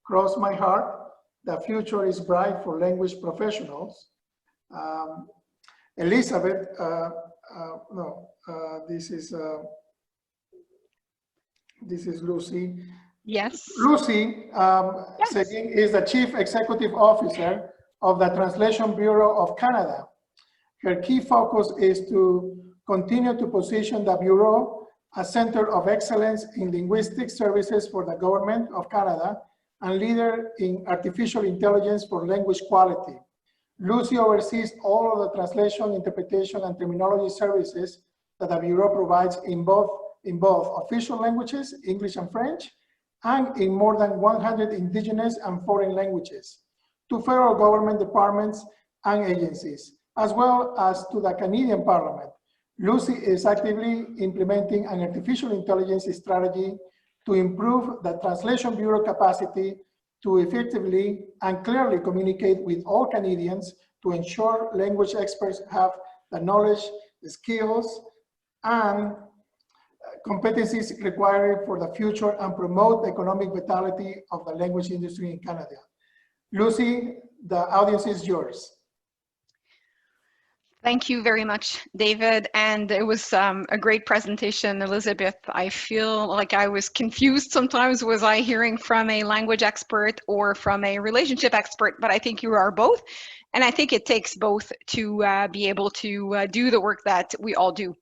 Cross my heart, the future is bright for language professionals. Elizabeth, this is Lucy. Yes. Lucy Yes. Seguin is the Chief Executive Officer of the Translation Bureau of Canada. Her key focus is to continue to position the Bureau a center of excellence in linguistic services for the Government of Canada and leader in artificial intelligence for language quality. Lucy oversees all of the translation, interpretation, and terminology services that the Bureau provides in both official languages, English and French, and in more than 100 indigenous and foreign languages, to federal government departments and agencies, as well as to the Canadian Parliament. Lucy is actively implementing an artificial intelligence strategy to improve the Translation Bureau capacity to effectively and clearly communicate with all Canadians to ensure language experts have the knowledge, the skills, and competencies required for the future and promote the economic vitality of the language industry in Canada. Lucy, the audience is yours. Thank you very much, David. And it was a great presentation, Elizabeth. I feel like I was confused sometimes. Was I hearing from a language expert or from a relationship expert? But I think you are both. And I think it takes both to be able to do the work that we all do.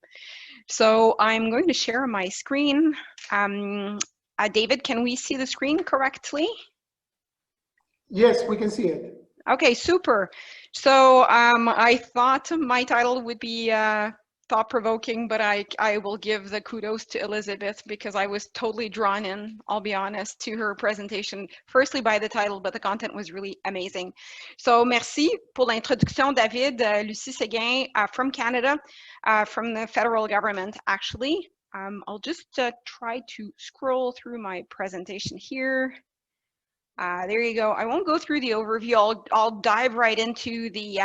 So I'm going to share my screen. David, can we see the screen correctly? Yes, we can see it. Okay, super. So I thought my title would be thought-provoking, but I will give the kudos to Elizabeth because I was totally drawn in, I'll be honest, to her presentation, firstly by the title, but the content was really amazing. So merci pour l'introduction, David. Lucie Seguin from Canada, from the federal government, actually. I'll just try to scroll through my presentation here. There you go. I won't go through the overview. I'll dive right into the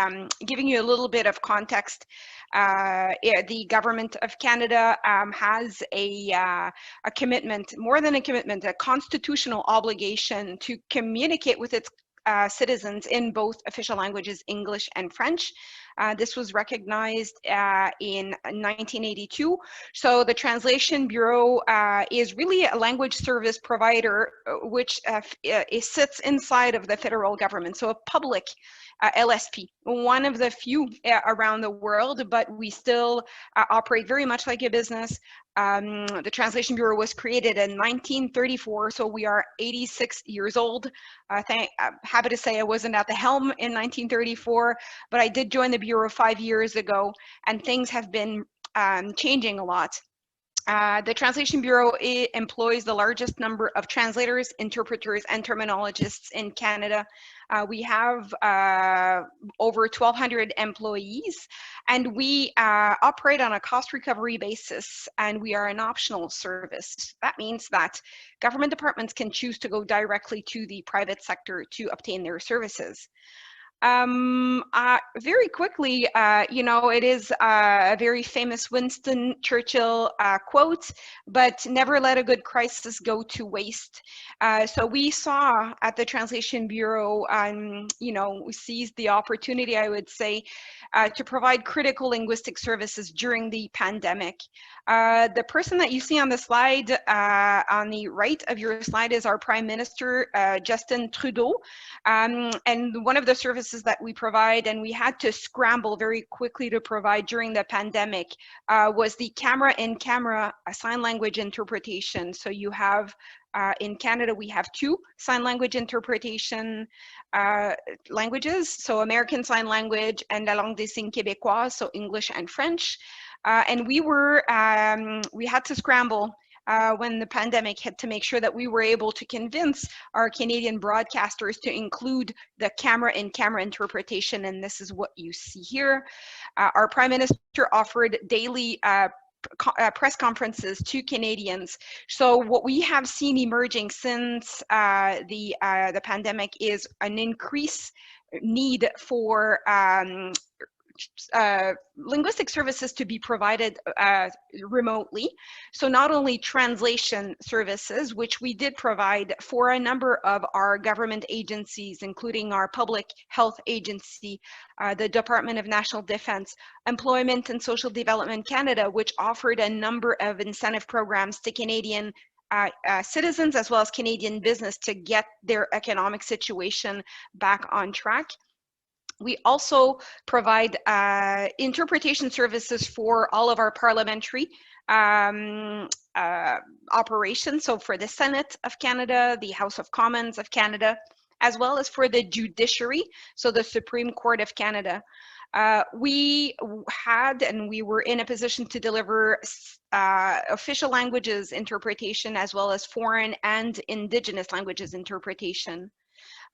giving you a little bit of context. The government of Canada has a commitment, more than a commitment, a constitutional obligation to communicate with its citizens in both official languages, English and French. This was recognized in 1982. So the Translation Bureau is really a language service provider which sits inside of the federal government, so a public LSP, one of the few around the world, but we still operate very much like a business. The Translation Bureau was created in 1934, so we are 86 years old. I'm happy to say I wasn't at the helm in 1934, but I did join the Bureau 5 years ago, and things have been changing a lot. The Translation Bureau employs the largest number of translators, interpreters, and terminologists in Canada. We have over 1,200 employees, and we operate on a cost recovery basis, and we are an optional service. That means that government departments can choose to go directly to the private sector to obtain their services. Very quickly, you know, it is a very famous Winston Churchill quote, but never let a good crisis go to waste. So we saw at the Translation Bureau, you know, we seized the opportunity, I would say, to provide critical linguistic services during the pandemic. The person that you see on the slide, on the right of your slide, is our Prime Minister, Justin Trudeau. And one of the services that we provide, and we had to scramble very quickly to provide during the pandemic, was the camera-in-camera sign language interpretation. So you have, in Canada, we have 2 sign language interpretation languages, so American Sign Language and la langue des signes québécoise, so English and French. And we had to scramble when the pandemic hit to make sure that we were able to convince our Canadian broadcasters to include the camera-in-camera interpretation, and this is what you see here. Our Prime Minister offered daily press conferences to Canadians. So what we have seen emerging since the pandemic is an increased need for linguistic services to be provided remotely. So not only translation services, which we did provide for a number of our government agencies, including our Public Health Agency, the Department of National Defense, Employment and Social Development Canada, which offered a number of incentive programs to Canadian citizens as well as Canadian business to get their economic situation back on track. We also provide interpretation services for all of our parliamentary operations. So for the Senate of Canada, the House of Commons of Canada, as well as for the judiciary, so the Supreme Court of Canada. We had and we were in a position to deliver official languages interpretation as well as foreign and Indigenous languages interpretation.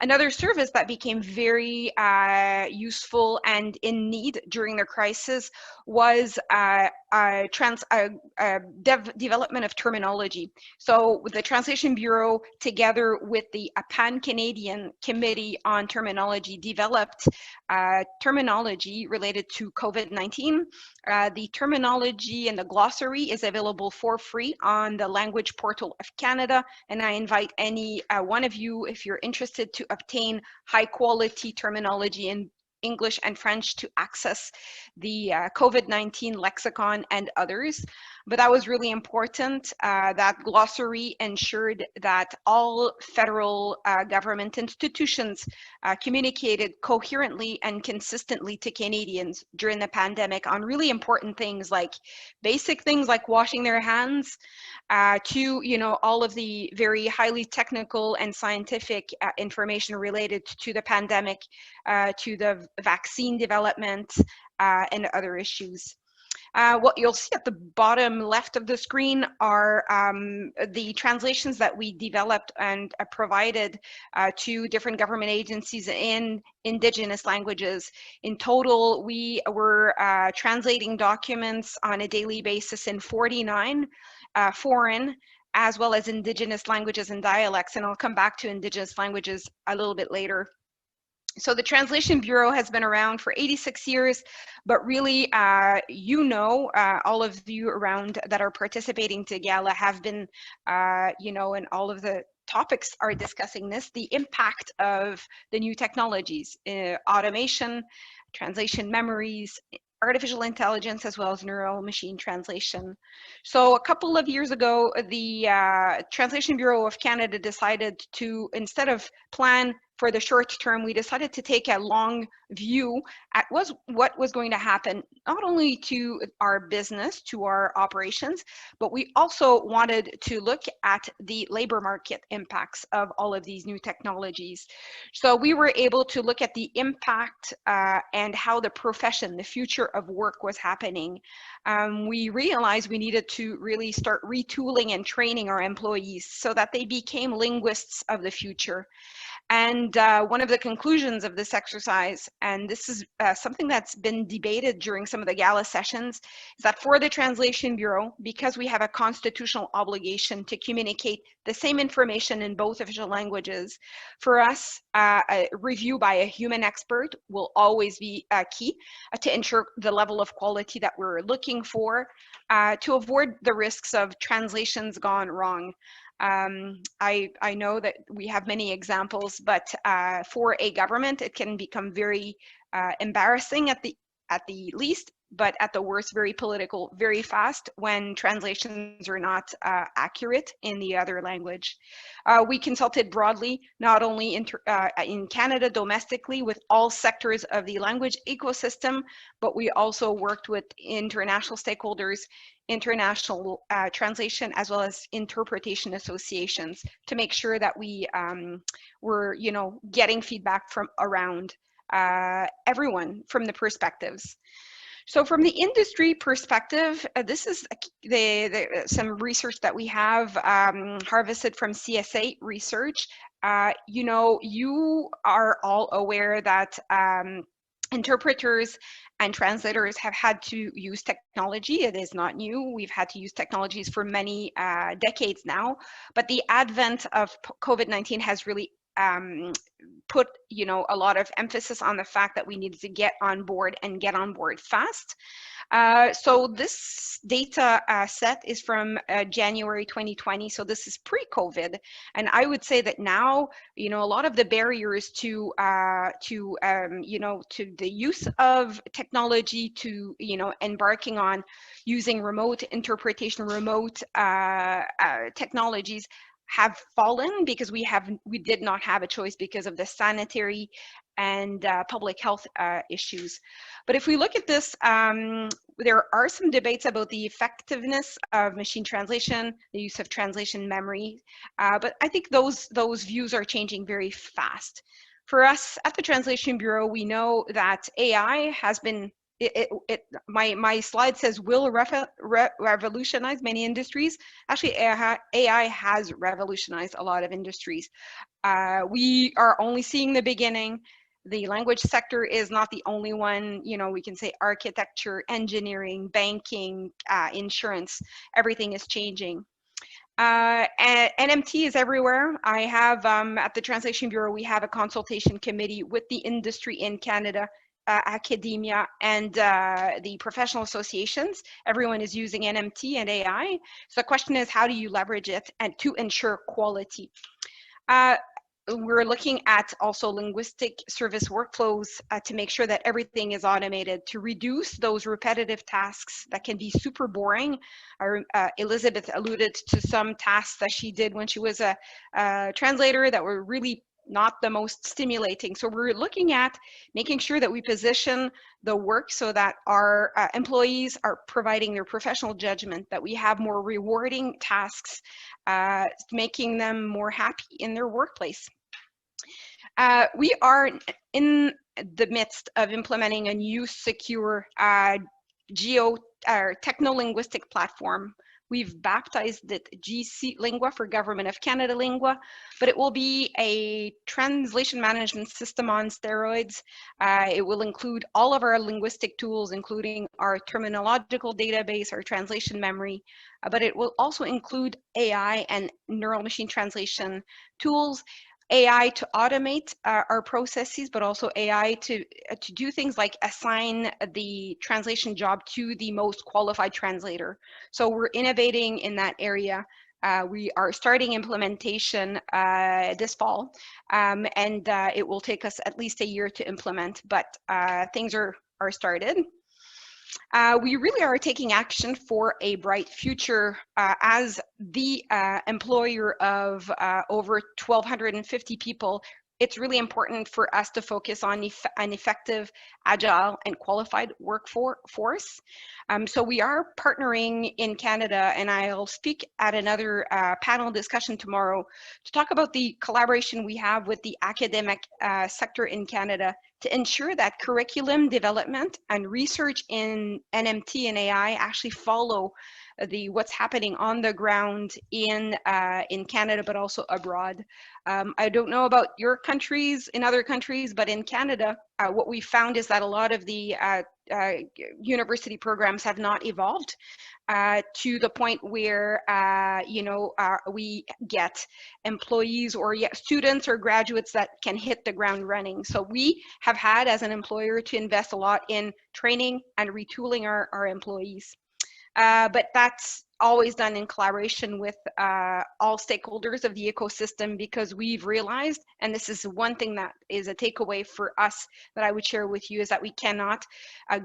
Another service that became very useful and in need during the crisis was development of terminology. So the Translation Bureau, together with the Pan-Canadian Committee on Terminology, developed terminology related to COVID-19. The terminology and the glossary is available for free on the Language Portal of Canada, and I invite any one of you, if you're interested, to obtain high quality terminology in English and French to access the COVID-19 lexicon and others. But that was really important. That glossary ensured that all federal government institutions communicated coherently and consistently to Canadians during the pandemic on really important things like basic things like washing their hands, to all of the very highly technical and scientific information related to the pandemic, to the vaccine development and other issues. What you'll see at the bottom left of the screen are the translations that we developed and provided to different government agencies in Indigenous languages. In total, we were translating documents on a daily basis in 49 foreign as well as Indigenous languages and dialects, and I'll come back to Indigenous languages a little bit later. So the Translation Bureau has been around for 86 years, but really, all of you around that are participating to Gala have been, and all of the topics are discussing this, the impact of the new technologies, automation, translation memories, artificial intelligence, as well as neural machine translation. So a couple of years ago, the Translation Bureau of Canada decided to, instead of plan for the short term, we decided to take a long view at what was going to happen, not only to our business, to our operations, but we also wanted to look at the labor market impacts of all of these new technologies. So we were able to look at the impact and how the profession, the future of work was happening. We realized we needed to really start retooling and training our employees so that they became linguists of the future. And one of the conclusions of this exercise, and this is something that's been debated during some of the gala sessions, is that for the Translation Bureau, because we have a constitutional obligation to communicate the same information in both official languages, for us, a review by a human expert will always be key to ensure the level of quality that we're looking for, to avoid the risks of translations gone wrong. I know that we have many examples, but for a government, it can become very embarrassing at the least, but at the worst, very political, very fast when translations are not accurate in the other language. We consulted broadly, not only in Canada domestically with all sectors of the language ecosystem, but we also worked with international stakeholders, international translation, as well as interpretation associations to make sure that we were, getting feedback from around everyone from the perspectives. So from the industry perspective, this is some research that we have harvested from CSA research. You are all aware that interpreters and translators have had to use technology. It is not new. We've had to use technologies for many decades now, but the advent of COVID-19 has really put, you know, a lot of emphasis on the fact that we needed to get on board and get on board fast. So this data set is from January 2020. So this is pre-COVID, and I would say that now, you know, a lot of the barriers to you know, to the use of technology, to, you know, embarking on using remote interpretation, remote technologies have fallen, because we did not have a choice because of the sanitary and public health issues. But if we look at this, there are some debates about the effectiveness of machine translation, the use of translation memory, but I think those views are changing very fast. For us at the Translation Bureau, we know that AI has been, my slide says will revolutionize many industries. Actually, AI has revolutionized a lot of industries. We are only seeing the beginning. The language sector is not the only one. You know, we can say architecture, engineering, banking, insurance, everything is changing. NMT is everywhere. I have, at the Translation Bureau, we have a consultation committee with the industry in Canada, academia, and the professional associations. Everyone is using NMT and AI. So the question is, how do you leverage it and to ensure quality? We're looking at also linguistic service workflows to make sure that everything is automated, to reduce those repetitive tasks that can be super boring. Elizabeth alluded to some tasks that she did when she was a translator that were really not the most stimulating. So we're looking at making sure that we position the work so that our employees are providing their professional judgment, that we have more rewarding tasks, making them more happy in their workplace. We are in the midst of implementing a new secure techno-linguistic platform. We've baptized it GC Lingua for Government of Canada Lingua, but it will be a translation management system on steroids. It will include all of our linguistic tools, including our terminological database, our translation memory, but it will also include AI and neural machine translation tools. AI to automate our processes, but also AI to do things like assign the translation job to the most qualified translator. So we're innovating in that area. We are starting implementation this fall, and it will take us at least a year to implement, but things are started. We really are taking action for a bright future as the employer of over 1,250 people. It's really important for us to focus on an effective, agile, and qualified workforce. So we are partnering in Canada, and I'll speak at another panel discussion tomorrow to talk about the collaboration we have with the academic sector in Canada to ensure that curriculum development and research in NMT and AI actually follow what's happening on the ground in Canada, but also abroad. I don't know about your countries, in other countries, but in Canada, what we found is that a lot of the university programs have not evolved to the point where we get employees or students or graduates that can hit the ground running. So we have had, as an employer, to invest a lot in training and retooling our employees. But that's always done in collaboration with all stakeholders of the ecosystem, because we've realized, and this is one thing that is a takeaway for us that I would share with you, is that we cannot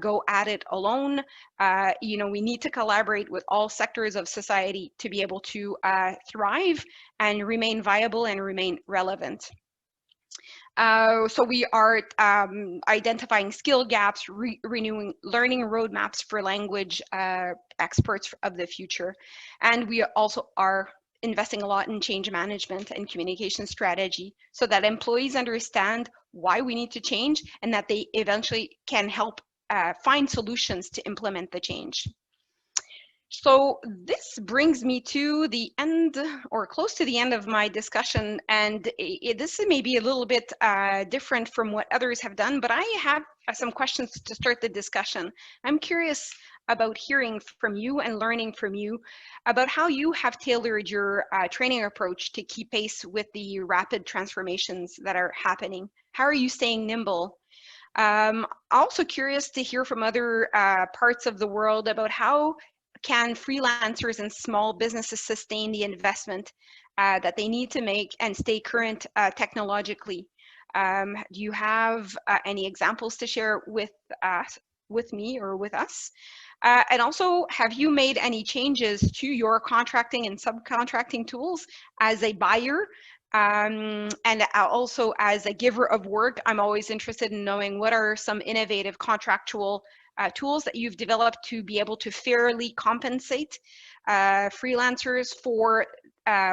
go at it alone. We need to collaborate with all sectors of society to be able to thrive and remain viable and remain relevant. So we are identifying skill gaps, renewing learning roadmaps for language experts of the future. And we also are investing a lot in change management and communication strategy so that employees understand why we need to change and that they eventually can help find solutions to implement the change. So this brings me to the end, or close to the end, of my discussion, and this may be a little bit different from what others have done, but I have some questions to start the discussion. I'm curious, about hearing from you and learning from you about how you have tailored your training approach to keep pace with the rapid transformations that are happening. How are you staying nimble? Also curious to hear from other parts of the world about how can freelancers and small businesses sustain the investment that they need to make and stay current technologically. Do you have any examples to share with me or with us? And also, have you made any changes to your contracting and subcontracting tools as a buyer? And also as a giver of work, I'm always interested in knowing what are some innovative contractual tools that you've developed to be able to fairly compensate freelancers for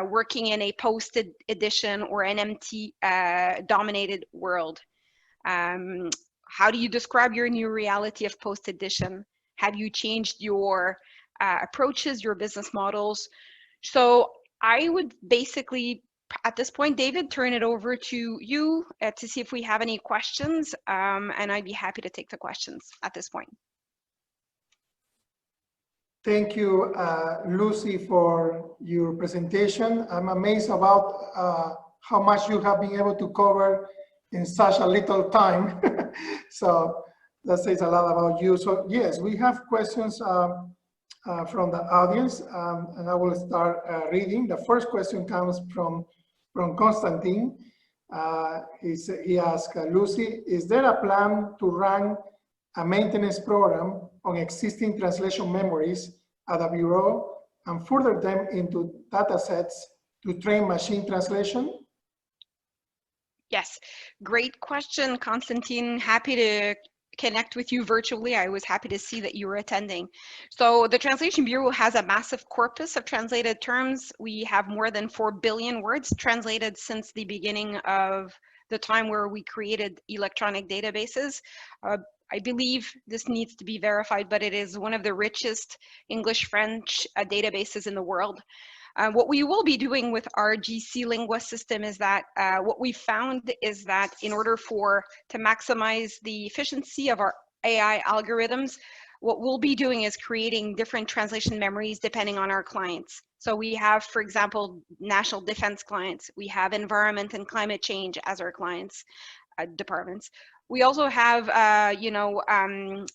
working in a posted edition or NMT dominated world. How do you describe your new reality of post edition? Have you changed your approaches, your business models? So I would basically, at this point, David, turn it over to you to see if we have any questions, and I'd be happy to take the questions at this point. Thank you, Lucy, for your presentation. I'm amazed about how much you have been able to cover in such a little time. So that says a lot about you. So yes, we have questions from the audience, and I will start reading. The first question comes from Constantine. He asked, Lucy, is there a plan to run a maintenance program on existing translation memories at the Bureau and further them into data sets to train machine translation? Yes, great question, Constantine. Happy to connect with you virtually. I was happy to see that you were attending. So the Translation Bureau has a massive corpus of translated terms. We have more than 4 billion words translated since the beginning of the time where we created electronic databases. I believe this needs to be verified, but it is one of the richest English-French databases in the world. What we will be doing with our GC Lingua system is that what we found is that in order to maximize the efficiency of our AI algorithms, what we'll be doing is creating different translation memories depending on our clients. So we have, for example, national defense clients. We have environment and climate change as our clients departments. We also have,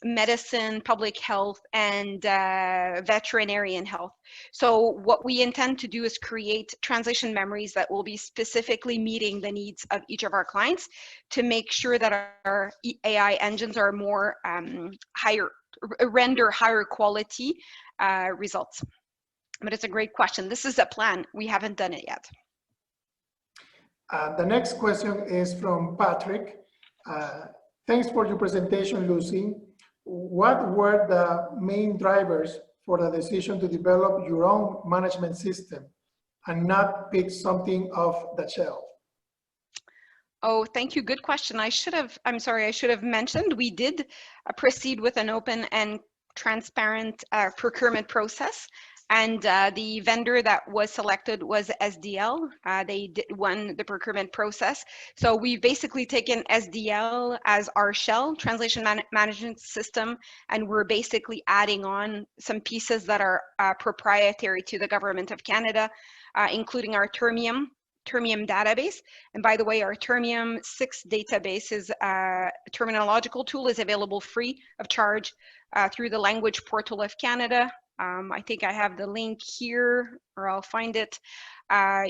medicine, public health, and veterinarian health. So what we intend to do is create translation memories that will be specifically meeting the needs of each of our clients to make sure that our AI engines are more render higher quality results. But it's a great question. This is a plan. We haven't done it yet. The next question is from Patrick. Thanks for your presentation, Lucy. What were the main drivers for the decision to develop your own management system and not pick something off the shelf? Oh, thank you. Good question. I should have mentioned we did proceed with an open and transparent procurement process. And the vendor that was selected was SDL. They won the procurement process. So we've basically taken SDL as our shell, translation management system, and we're basically adding on some pieces that are proprietary to the Government of Canada, including our Termium database. And by the way, our Termium 6 database is terminological tool is available free of charge through the Language Portal of Canada. I think I have the link here, or I'll find it.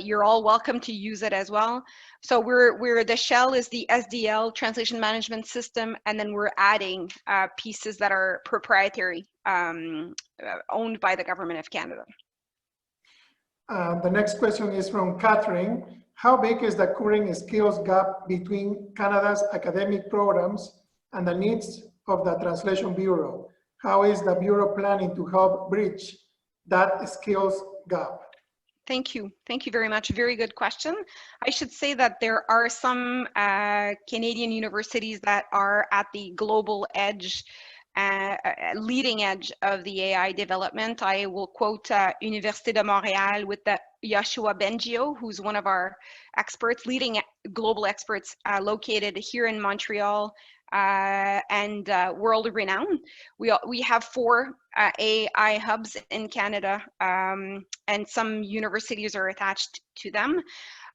You're all welcome to use it as well. So the shell is the SDL translation management system, and then we're adding pieces that are proprietary, owned by the Government of Canada. The next question is from Catherine. How big is the current skills gap between Canada's academic programs and the needs of the Translation Bureau? How is the Bureau planning to help bridge that skills gap? Thank you. Thank you very much. Very good question. I should say that there are some Canadian universities that are at the global edge, leading edge of the AI development. I will quote Université de Montréal with the Yoshua Bengio, who's one of our experts, leading global experts located here in Montreal, and world renowned. We have 4 AI hubs in Canada, and some universities are attached to them.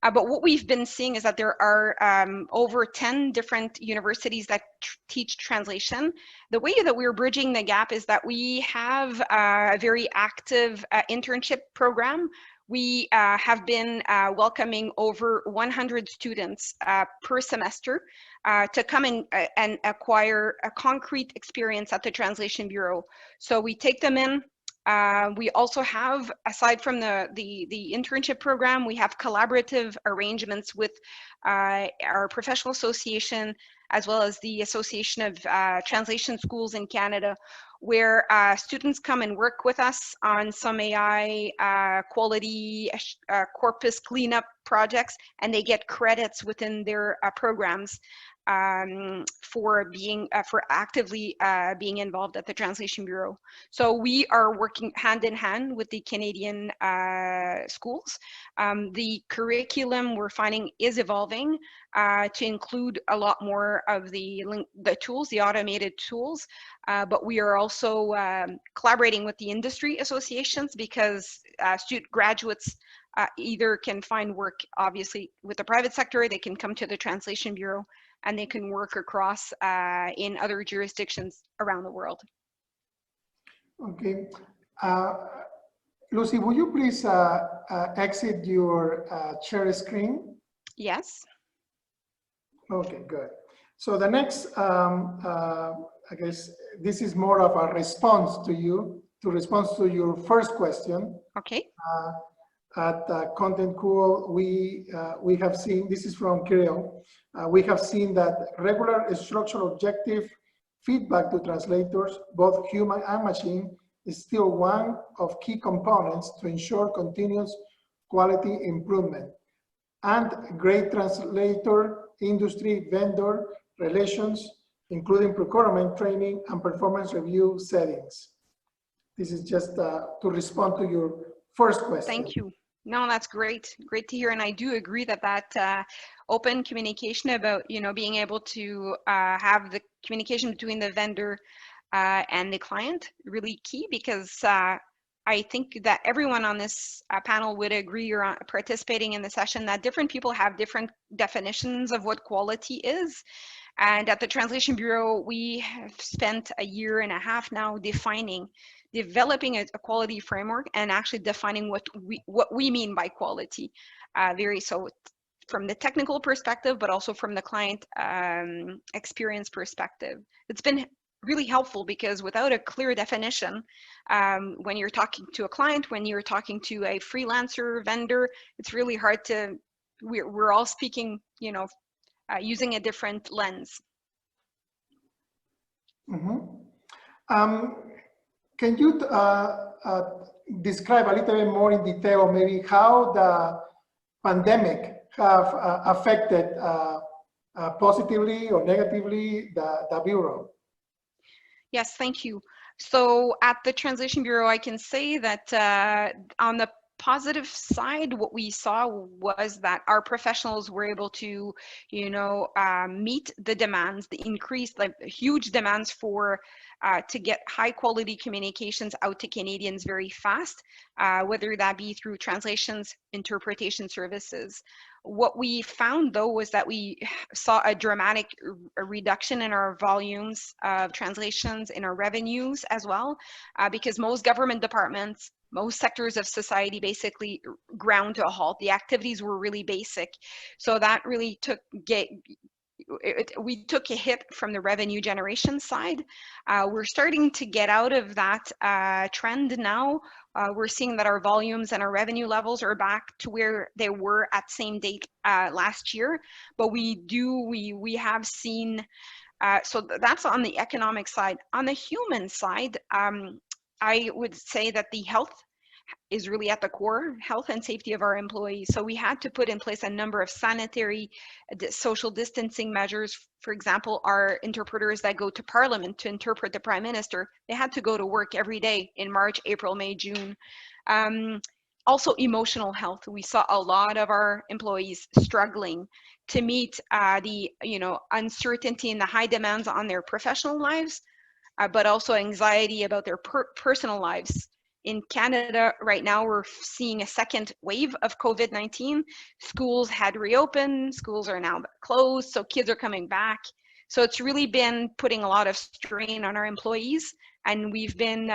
But what we've been seeing is that there are over 10 different universities that teach translation. The way that we're bridging the gap is that we have a very active internship program. We have been welcoming over 100 students per semester to come and acquire a concrete experience at the Translation Bureau. So we take them in. We also have, aside from the internship program, we have collaborative arrangements with our professional association, as well as the Association of Translation Schools in Canada, where students come and work with us on some AI quality corpus cleanup projects, and they get credits within their programs for actively being involved at the Translation Bureau. So we are working hand in hand with the Canadian schools. The curriculum we're finding is evolving to include a lot more of the tools, the automated tools, but we are also collaborating with the industry associations, because student graduates either can find work, obviously, with the private sector, they can come to the Translation Bureau, and they can work across in other jurisdictions around the world. Okay. Lucy, will you please exit your share screen? Yes. Okay, good. So the next, I guess this is more of a response to you, response to your first question. Okay. At Content Cool, we have seen, this is from Kirill, we have seen that regular structural objective feedback to translators, both human and machine, is still one of key components to ensure continuous quality improvement and great translator, industry, vendor relations, including procurement, training, and performance review settings. This is just to respond to your first question. Thank you. No, that's great. Great to hear. And I do agree that that open communication about, being able to have the communication between the vendor and the client really key, because I think that everyone on this panel would agree, or participating in the session, that different people have different definitions of what quality is. And at the Translation Bureau, we have spent a year and a half now developing a quality framework and actually defining what we mean by quality. So from the technical perspective, but also from the client experience perspective. It's been really helpful, because without a clear definition, when you're talking to a client, when you're talking to a freelancer vendor, it's really hard to, we're all speaking, using a different lens. Mm-hmm. Can you describe a little bit more in detail, maybe how the pandemic have affected positively or negatively the Bureau? Yes, thank you. So at the Translation Bureau, I can say that on the positive side, what we saw was that our professionals were able to, meet the demands, the increased, huge demands for to get high quality communications out to Canadians very fast, whether that be through translations, interpretation services. What we found, though, was that we saw a dramatic reduction in our volumes of translations, in our revenues as well, because most government departments, most sectors of society basically ground to a halt. The activities were really basic. So that really we took a hit from the revenue generation side. We're starting to get out of that trend now. We're seeing that our volumes and our revenue levels are back to where they were at same date last year. But we have seen, so that's on the economic side. On the human side, I would say that the health is really at the core, health and safety of our employees. So we had to put in place a number of sanitary, social distancing measures. For example, our interpreters that go to Parliament to interpret the Prime Minister, they had to go to work every day in March, April, May, June. Also emotional health. We saw a lot of our employees struggling to meet the uncertainty and the high demands on their professional lives, but also anxiety about their personal lives. In Canada right now, we're seeing a second wave of COVID-19. Schools had reopened, schools are now closed, so kids are coming back. So it's really been putting a lot of strain on our employees, and we've been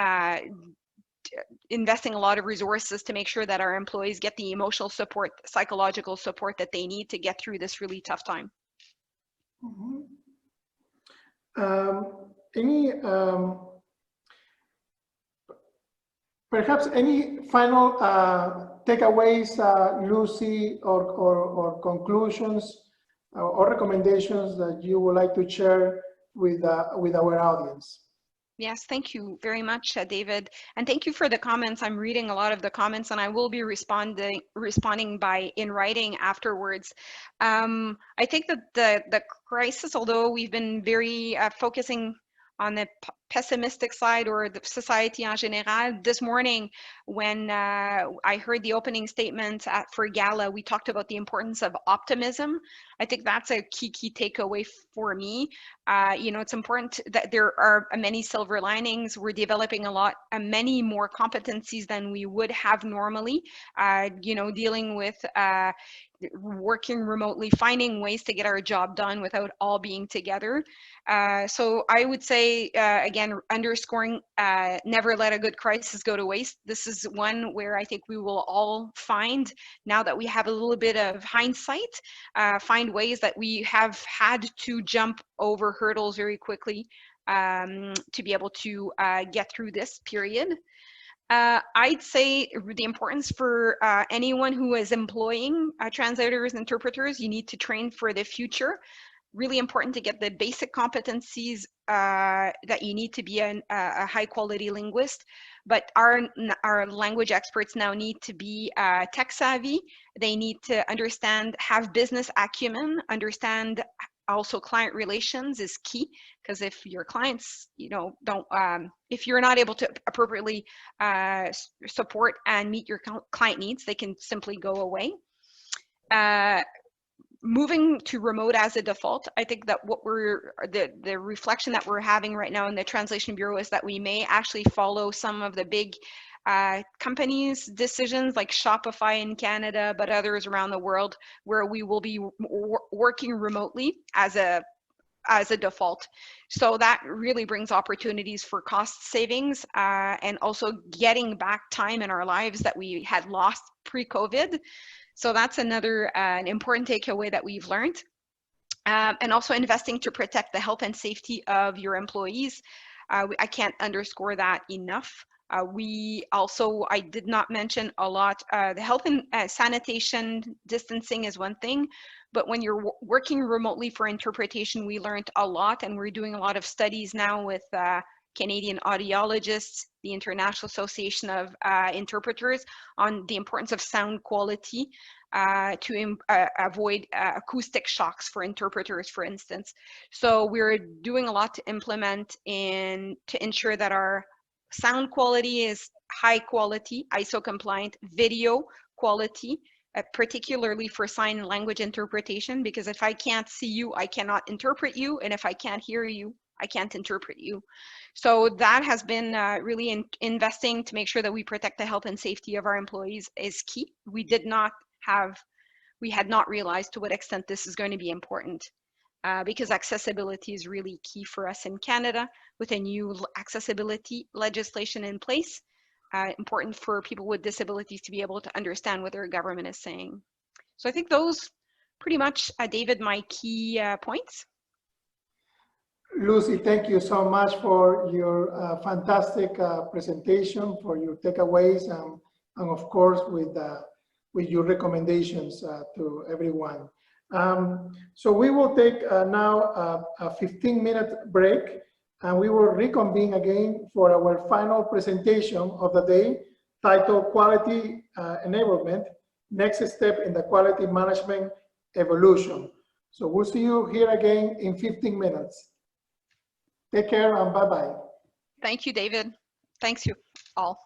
investing a lot of resources to make sure that our employees get the emotional support, psychological support that they need to get through this really tough time. Mm-hmm. Perhaps any final takeaways, Lucy, or conclusions or recommendations that you would like to share with our audience? Yes, thank you very much, David. And thank you for the comments. I'm reading a lot of the comments, and I will be responding in writing afterwards. I think that the crisis, although we've been very focusing on the pessimistic side or the society en général, this morning when I heard the opening statement for Gala, we talked about the importance of optimism. I think that's a key takeaway for me. It's important that there are many silver linings. We're developing many more competencies than we would have normally, dealing with working remotely, finding ways to get our job done without all being together. So I would say, again, underscoring, never let a good crisis go to waste. This is one where I think we will all find, now that we have a little bit of hindsight, find ways that we have had to jump over hurdles very quickly to be able to get through this period. I'd say the importance for anyone who is employing translators, interpreters, you need to train for the future. Really important to get the basic competencies that you need to be a high quality linguist. But our language experts now need to be tech savvy. They need to have business acumen, understand also client relations is key, because if your clients, if you're not able to appropriately support and meet your client needs, they can simply go away. Moving to remote as a default, I think that the reflection that we're having right now in the Translation Bureau is that we may actually follow some of the big companies' decisions, like Shopify in Canada, but others around the world, where we will be working remotely as a default. So that really brings opportunities for cost savings and also getting back time in our lives that we had lost pre-COVID. So that's another an important takeaway that we've learned. And also investing to protect the health and safety of your employees. I can't underscore that enough. I did not mention a lot, the health and sanitation distancing is one thing, but when you're working remotely for interpretation, we learned a lot, and we're doing a lot of studies now with Canadian audiologists, the International Association of Interpreters, on the importance of sound quality to avoid acoustic shocks for interpreters, for instance. So we're doing a lot to implement to ensure that our sound quality is high quality, ISO compliant, video quality, particularly for sign language interpretation, because if I can't see you, I cannot interpret you, and if I can't hear you, I can't interpret you. So that has been really investing to make sure that we protect the health and safety of our employees is key. We had not realized to what extent this is going to be important. Because accessibility is really key for us in Canada with a new accessibility legislation in place. Important for people with disabilities to be able to understand what their government is saying. So I think those pretty much, David, my key points. Lucy, thank you so much for your fantastic presentation, for your takeaways, and of course with your recommendations to everyone. So we will take now a 15-minute break, and we will reconvene again for our final presentation of the day, titled Quality Enablement, Next Step in the Quality Management Evolution. So we'll see you here again in 15 minutes. Take care and bye-bye. Thank you, David. Thanks you all.